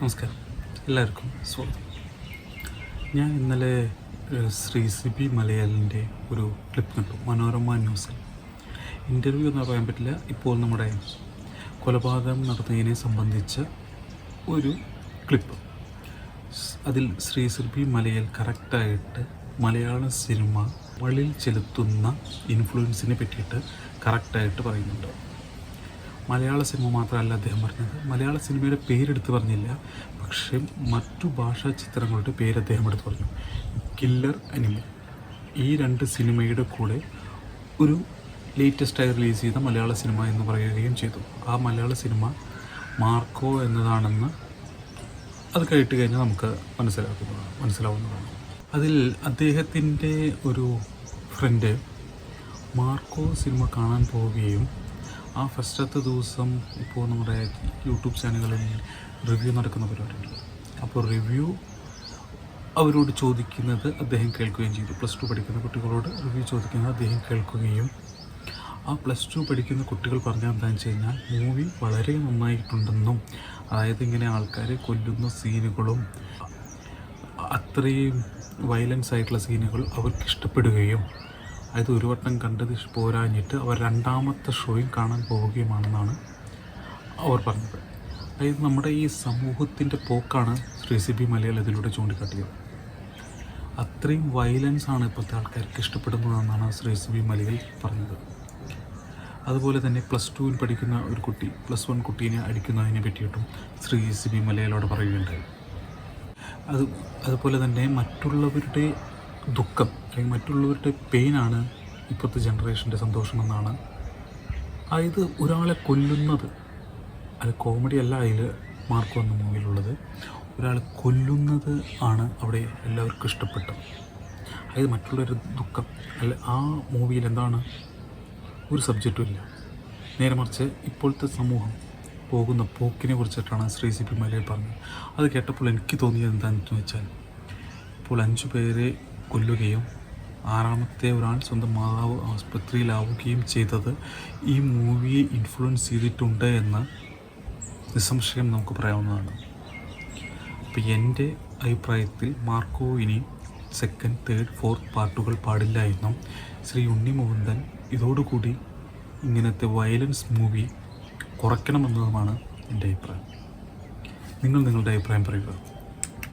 നമസ്കാരം, എല്ലാവർക്കും സ്വാഗതം. ഞാൻ ഇന്നലെ ശ്രീ സിബി മലയാലിൻ്റെ ഒരു ക്ലിപ്പ് കണ്ടു മനോരമ ന്യൂസിൽ. ഇൻ്റർവ്യൂ എന്ന് പറയാൻ പറ്റില്ല, ഇപ്പോൾ നമ്മുടെ കൊലപാതകം നടന്നതിനെ സംബന്ധിച്ച ഒരു ക്ലിപ്പ്. അതിൽ ശ്രീ സിബി മലയാൽ കറക്റ്റായിട്ട് മലയാള സിനിമ വളിൽ ചെലുത്തുന്ന ഇൻഫ്ലുവൻസിനെ പറ്റിയിട്ട് കറക്റ്റായിട്ട് പറയുന്നുണ്ട്. മലയാള സിനിമ മാത്രമല്ല അദ്ദേഹം പറഞ്ഞത്, മലയാള സിനിമയുടെ പേരെടുത്ത് പറഞ്ഞില്ല, പക്ഷേ മറ്റു ഭാഷാ ചിത്രങ്ങളുടെ പേര് അദ്ദേഹം എടുത്ത് പറഞ്ഞു. കില്ലർ അനിമൽ, ഈ രണ്ട് സിനിമയുടെ കൂടെ ഒരു ലേറ്റസ്റ്റായി റിലീസ് ചെയ്ത മലയാള സിനിമ എന്ന് പറയുകയും ചെയ്തു. ആ മലയാള സിനിമ മാർക്കോ എന്നതാണെന്ന് അത് കേട്ട് കഴിഞ്ഞാൽ നമുക്ക് മനസ്സിലാവുന്നതാണ്. അതിൽ അദ്ദേഹത്തിൻ്റെ ഒരു ഫ്രണ്ട് മാർക്കോ സിനിമ കാണാൻ പോവുകയും ആ ഫസ്റ്റത്തെ ദിവസം ഇപ്പോൾ നമ്മുടെ യൂട്യൂബ് ചാനലുകളിൽ റിവ്യൂ നടക്കുന്ന പരിപാടിയുണ്ട്. അപ്പോൾ റിവ്യൂ അവരോട് ചോദിക്കുന്നത് അദ്ദേഹം കേൾക്കുകയും ചെയ്തു. +2 പഠിക്കുന്ന കുട്ടികളോട് റിവ്യൂ ചോദിക്കുന്നത് അദ്ദേഹം കേൾക്കുകയും ആ +2 പഠിക്കുന്ന കുട്ടികൾ പറഞ്ഞാൽ എന്താണെന്ന് വെച്ച് കഴിഞ്ഞാൽ മൂവി വളരെ നന്നായിട്ടുണ്ടെന്നും, അതായത് ഇങ്ങനെ ആൾക്കാരെ കൊല്ലുന്ന സീനുകളും അത്രയും വയലൻസ് ആയിട്ടുള്ള സീനുകൾ അവർക്ക് ഇഷ്ടപ്പെടുകയും അതായത് ഒരു വട്ടം കണ്ടത് പോരാഞ്ഞിട്ട് അവർ രണ്ടാമത്തെ ഷോയും കാണാൻ പോവുകയുമാണെന്നാണ് അവർ പറഞ്ഞത്. അതായത് നമ്മുടെ ഈ സമൂഹത്തിൻ്റെ പോക്കാണ് ശ്രീ സിബി മലയാൽ ഇതിലൂടെ ചൂണ്ടിക്കാട്ടിയത്. അത്രയും വയലൻസാണ് ഇപ്പോഴത്തെ ആൾക്കാർക്ക് ഇഷ്ടപ്പെടുന്നതെന്നാണ് ശ്രീ സിബി മലയാൽ പറഞ്ഞത്. അതുപോലെ തന്നെ +2 പഠിക്കുന്ന ഒരു കുട്ടി +1 കുട്ടീനെ അടിക്കുന്നതിനെ പറ്റിയിട്ടും ശ്രീ സിബി മലയാലോട് പറയുകയുണ്ടായി. അതുപോലെ തന്നെ മറ്റുള്ളവരുടെ ദുഃഖം അല്ലെങ്കിൽ മറ്റുള്ളവരുടെ പെയിനാണ് ഇപ്പോഴത്തെ ജനറേഷൻ്റെ സന്തോഷമെന്നാണ്. അതായത് ഒരാളെ കൊല്ലുന്നത്, അത് കോമഡി അല്ല അതിൽ മാർക്കോ എന്ന മൂവിയിലുള്ളത്, ഒരാളെ കൊല്ലുന്നത് ആണ് അവിടെ എല്ലാവർക്കും ഇഷ്ടപ്പെട്ടത്. അതായത് മറ്റുള്ളവരുടെ ദുഃഖം അല്ല, ആ മൂവിയിൽ എന്താണ് ഒരു സബ്ജക്റ്റും ഇല്ല. നേരെ മറിച്ച് ഇപ്പോഴത്തെ സമൂഹം പോകുന്ന പോക്കിനെ കുറിച്ചിട്ടാണ് ശ്രീ സിബി മലയാൽ പറഞ്ഞത്. അത് കേട്ടപ്പോൾ എനിക്ക് തോന്നിയത് എന്താണെന്ന് വെച്ചാൽ, ഇപ്പോൾ 5 പേരെ കൊല്ലുകയും 6ാമത്തെ ഒരാൾ സ്വന്തം മാതാവ് ആസ്പത്രിയിലാവുകയും ചെയ്തത് ഈ മൂവിയെ ഇൻഫ്ലുവൻസ് ചെയ്തിട്ടുണ്ട് എന്ന് നിസ്സംശയം നമുക്ക് പറയാവുന്നതാണ്. അപ്പോൾ എൻ്റെ അഭിപ്രായത്തിൽ മാർക്കോ ഇനി 2nd, 3rd, 4th പാർട്ടുകൾ പാടില്ല എന്നും ശ്രീ ഉണ്ണി മുകുന്ദൻ ഇതോടുകൂടി ഇങ്ങനത്തെ വയലൻസ് മൂവി കുറയ്ക്കണമെന്നതുമാണ് എൻ്റെ അഭിപ്രായം. നിങ്ങളുടെ അഭിപ്രായം പറയുക.